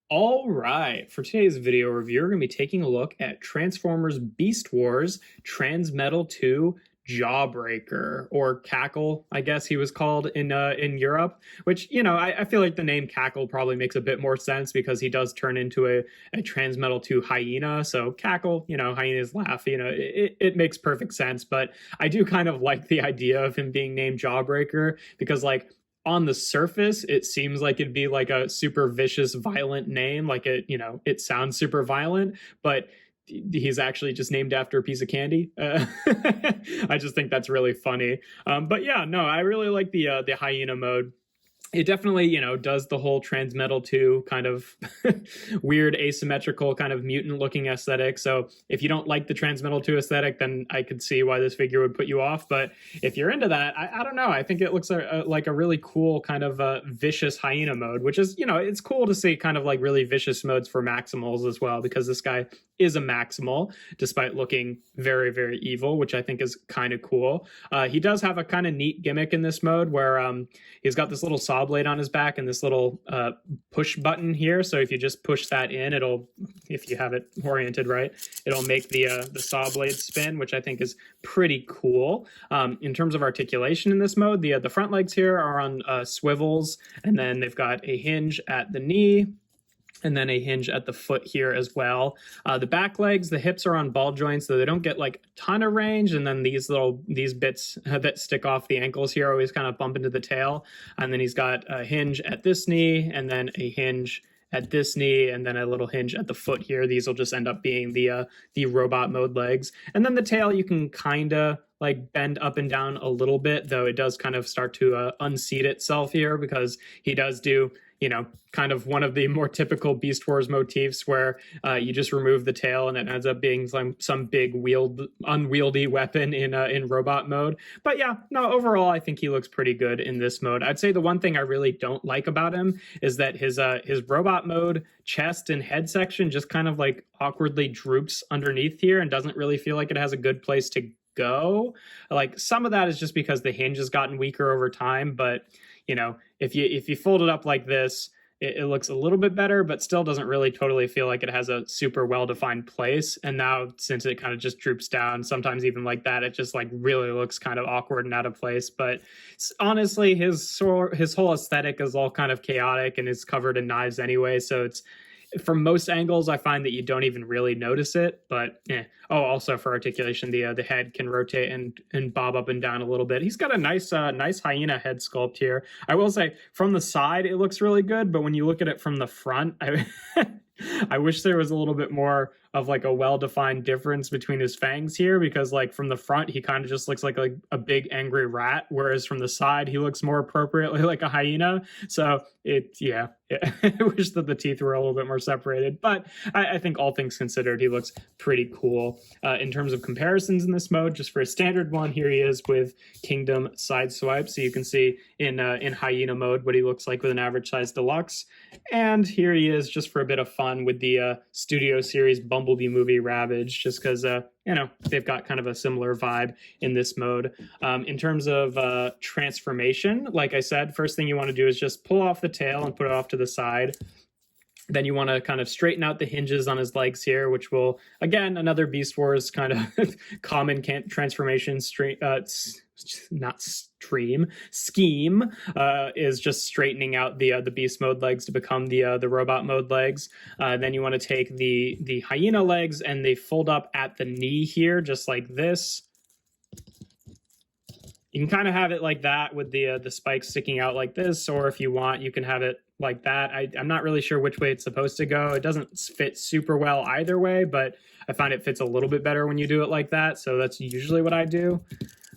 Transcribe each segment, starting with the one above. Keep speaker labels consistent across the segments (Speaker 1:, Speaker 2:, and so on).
Speaker 1: All right, for today's video review, we're going to be taking a look at Transformers Beast Wars Transmetal 2 Jawbreaker, or Cackle, I guess he was called in Europe, which, I feel like the name Cackle probably makes a bit more sense because he does turn into a Transmetal 2 hyena. So Cackle, hyenas laugh, it makes perfect sense. But I do kind of like the idea of him being named Jawbreaker because, like, on the surface, it seems like it'd be like a super vicious, violent name. Like it sounds super violent, but he's actually just named after a piece of candy. I just think that's really funny. But yeah, no, I really like the hyena mode. It definitely, does the whole Transmetal 2 kind of weird asymmetrical kind of mutant looking aesthetic. So if you don't like the Transmetal 2 aesthetic, then I could see why this figure would put you off. But if you're into that, I don't know. I think it looks like a really cool kind of vicious hyena mode, which is, it's cool to see kind of like really vicious modes for Maximals as well, because this guy is a Maximal, despite looking very, very evil, which I think is kind of cool. He does have a kind of neat gimmick in this mode where he's got this little saw blade on his back and this little push button here. So if you just push that in, it'll, if you have it oriented right, it'll make the saw blade spin, which I think is pretty cool. In terms of articulation in this mode, the front legs here are on swivels, and then they've got a hinge at the knee, and then a hinge at the foot here as well. The back legs, the hips are on ball joints, so they don't get like a ton of range. And then these bits that stick off the ankles here always kind of bump into the tail. And then he's got a hinge at this knee, and then a hinge at this knee, and then a little hinge at the foot here. These will just end up being the robot mode legs. And then the tail, you can kind of like bend up and down a little bit, though it does kind of start to unseat itself here, because he does do, kind of one of the more typical Beast Wars motifs where you just remove the tail and it ends up being some big unwieldy weapon in robot mode. But yeah, no, overall, I think he looks pretty good in this mode. I'd say the one thing I really don't like about him is that his robot mode chest and head section just kind of like awkwardly droops underneath here and doesn't really feel like it has a good place to go. Like, some of that is just because the hinge has gotten weaker over time, but if you fold it up like this, it looks a little bit better, but still doesn't really totally feel like it has a super well-defined place. And now, since it kind of just droops down, sometimes even like that, it just like really looks kind of awkward and out of place. But honestly, his whole aesthetic is all kind of chaotic and is covered in knives anyway, so it's, from most angles, I find that you don't even really notice it, but Oh, also for articulation, the head can rotate and bob up and down a little bit. He's got a nice hyena head sculpt here. I will say, from the side, it looks really good, but when you look at it from the front, I wish there was a little bit more of like a well-defined difference between his fangs here, because like from the front, he kind of just looks like a big angry rat, whereas from the side, he looks more appropriately like a hyena. So I wish that the teeth were a little bit more separated, but I think all things considered, he looks pretty cool. In terms of comparisons in this mode, just for a standard one, here he is with Kingdom Sideswipe. So you can see in hyena mode what he looks like with an average size deluxe. And here he is just for a bit of fun with the Studio Series Bumblebee movie Ravage, just because, they've got kind of a similar vibe in this mode. In terms of transformation, like I said, first thing you want to do is just pull off the tail and put it off to the side. Then you want to kind of straighten out the hinges on his legs here, which will, again, another Beast Wars kind of common transformation scheme is just straightening out the beast mode legs to become the robot mode legs. Then you want to take the hyena legs and they fold up at the knee here, just like this. You can kind of have it like that with the spikes sticking out like this, or if you want, you can have it like that. I'm not really sure which way it's supposed to go. It doesn't fit super well either way, but I find it fits a little bit better when you do it like that, so that's usually what I do.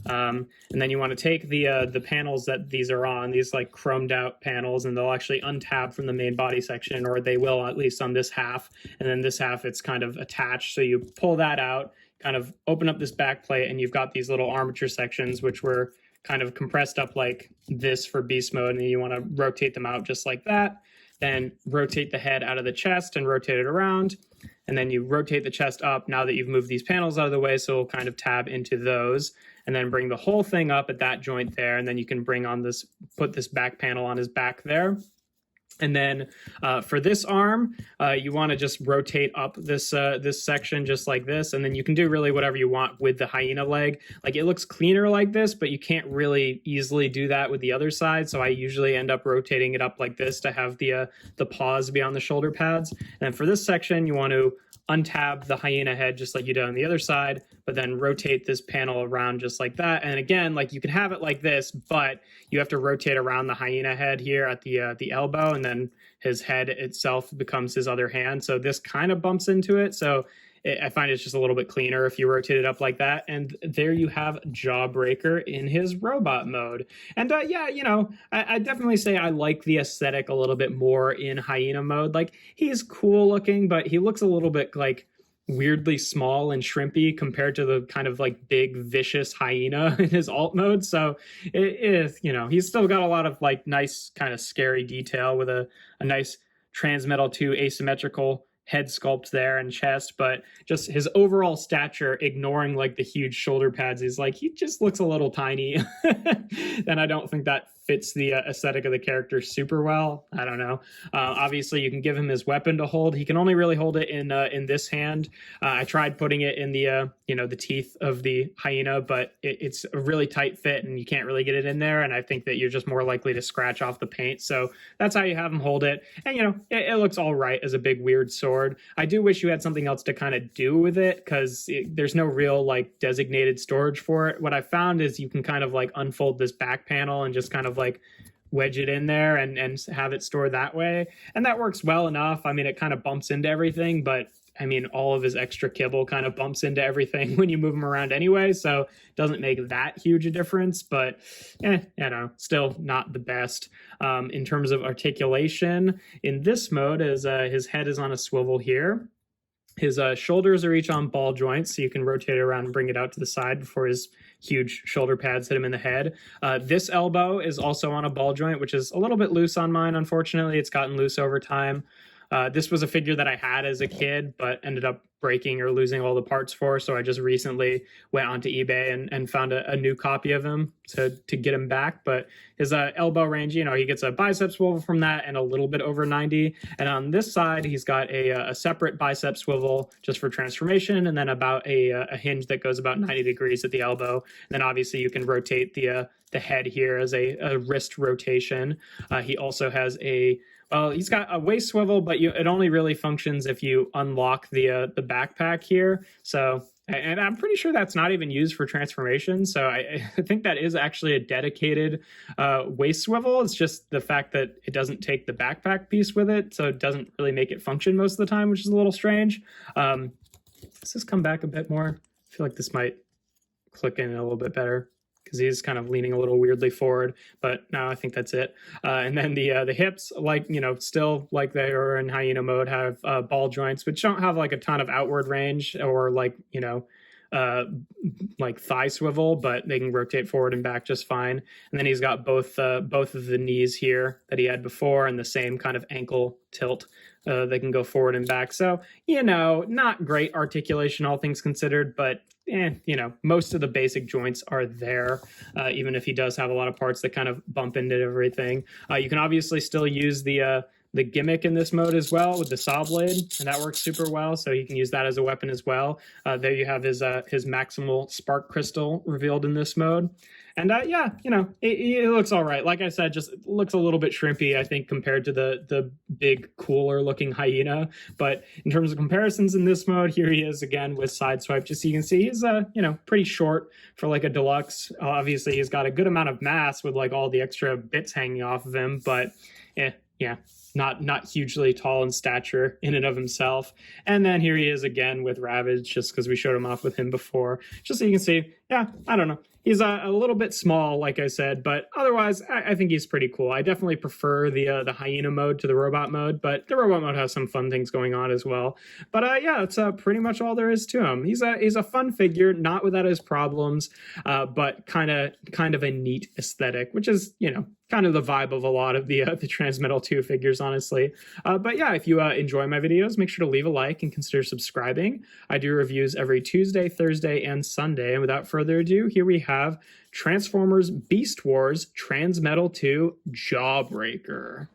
Speaker 1: And then you want to take the panels that these are on, these like chromed out panels, and they'll actually untab from the main body section, or they will at least on this half, and then this half it's kind of attached, so you pull that out, kind of open up this back plate, and you've got these little armature sections which were kind of compressed up like this for beast mode, and you want to rotate them out just like that. Then rotate the head out of the chest and rotate it around, and then you rotate the chest up now that you've moved these panels out of the way, so it'll kind of tab into those, and then bring the whole thing up at that joint there, and then you can bring on this, put this back panel on his back there. And then for this arm, you want to just rotate up this this section just like this, and then you can do really whatever you want with the hyena leg. Like, it looks cleaner like this, but you can't really easily do that with the other side. So I usually end up rotating it up like this to have the paws be on the shoulder pads. And for this section, you want to untab the hyena head just like you did on the other side, but then rotate this panel around just like that. And again, like, you can have it like this, but you have to rotate around the hyena head here at the elbow, and then his head itself becomes his other hand. So this kind of bumps into it. So I find it's just a little bit cleaner if you rotate it up like that. And there you have Jawbreaker in his robot mode. And yeah, you know, I definitely say I like the aesthetic a little bit more in hyena mode. Like, he's cool looking, but he looks a little bit like weirdly small and shrimpy compared to the kind of like big vicious hyena in his alt mode. So it is, you know, he's still got a lot of like nice kind of scary detail with a nice Transmetal 2 asymmetrical head sculpt there and chest, but just his overall stature, ignoring like the huge shoulder pads, is like, he just looks a little tiny. And I don't think that fits the aesthetic of the character super well. I don't know. Obviously, you can give him his weapon to hold. He can only really hold it in this hand. I tried putting it in the you know, the teeth of the hyena, but it's a really tight fit and you can't really get it in there. And I think that you're just more likely to scratch off the paint. So that's how you have him hold it. And, you know, it looks all right as a big weird sword. I do wish you had something else to kind of do with it, because there's no real like designated storage for it. What I found is you can kind of like unfold this back panel and just kind of like wedge it in there and have it stored that way. And that works well enough. I mean, it kind of bumps into everything, but I mean, all of his extra kibble kind of bumps into everything when you move him around anyway, so it doesn't make that huge a difference, but you know, still not the best. In terms of articulation, in this mode, as his head is on a swivel here, his shoulders are each on ball joints, so you can rotate it around and bring it out to the side before his huge shoulder pads hit him in the head. This elbow is also on a ball joint, which is a little bit loose on mine, unfortunately. It's gotten loose over time. This was a figure that I had as a kid, but ended up breaking or losing all the parts for, so I just recently went onto eBay and found a new copy of him to get him back. But his elbow range, you know, he gets a bicep swivel from that and a little bit over 90. And on this side, he's got a separate bicep swivel just for transformation, and then about a hinge that goes about 90 degrees at the elbow. And then obviously you can rotate the head here as a wrist rotation. He also has he's got a waist swivel, but it only really functions if you unlock the backpack here. So, and I'm pretty sure that's not even used for transformation. So I think that is actually a dedicated waist swivel. It's just the fact that it doesn't take the backpack piece with it, so it doesn't really make it function most of the time, which is a little strange. Let's just come back a bit more. I feel like this might click in a little bit better, because he's kind of leaning a little weirdly forward, but no, I think that's it. And then the hips, like, you know, still like they are in hyena mode, have ball joints, which don't have like a ton of outward range or like, you know, like thigh swivel, but they can rotate forward and back just fine. And then he's got both of the knees here that he had before, and the same kind of ankle tilt. They can go forward and back. So, you know, not great articulation, all things considered, but you know, most of the basic joints are there, even if he does have a lot of parts that kind of bump into everything. You can obviously still use the gimmick in this mode as well with the saw blade, and that works super well, so you can use that as a weapon as well. There you have his maximal spark crystal revealed in this mode. And yeah, you know, it looks all right. Like I said, just looks a little bit shrimpy, I think, compared to the big, cooler looking hyena. But in terms of comparisons in this mode, here he is again with side swipe. Just so you can see, he's you know, pretty short for like a deluxe. Obviously, he's got a good amount of mass with like all the extra bits hanging off of him, but yeah. Not hugely tall in stature in and of himself. And then here he is again with Ravage, just because we showed him off with him before. Just so you can see, yeah, I don't know. He's a little bit small, like I said, but otherwise, I think he's pretty cool. I definitely prefer the hyena mode to the robot mode, but the robot mode has some fun things going on as well. But yeah, that's pretty much all there is to him. He's a fun figure, not without his problems, but kind of a neat aesthetic, which is, you know, kind of the vibe of a lot of the Transmetal 2 figures, honestly. But yeah, if you enjoy my videos, make sure to leave a like and consider subscribing. I do reviews every Tuesday, Thursday, and Sunday. And without further ado, here we have Transformers Beast Wars Transmetal 2 Jawbreaker.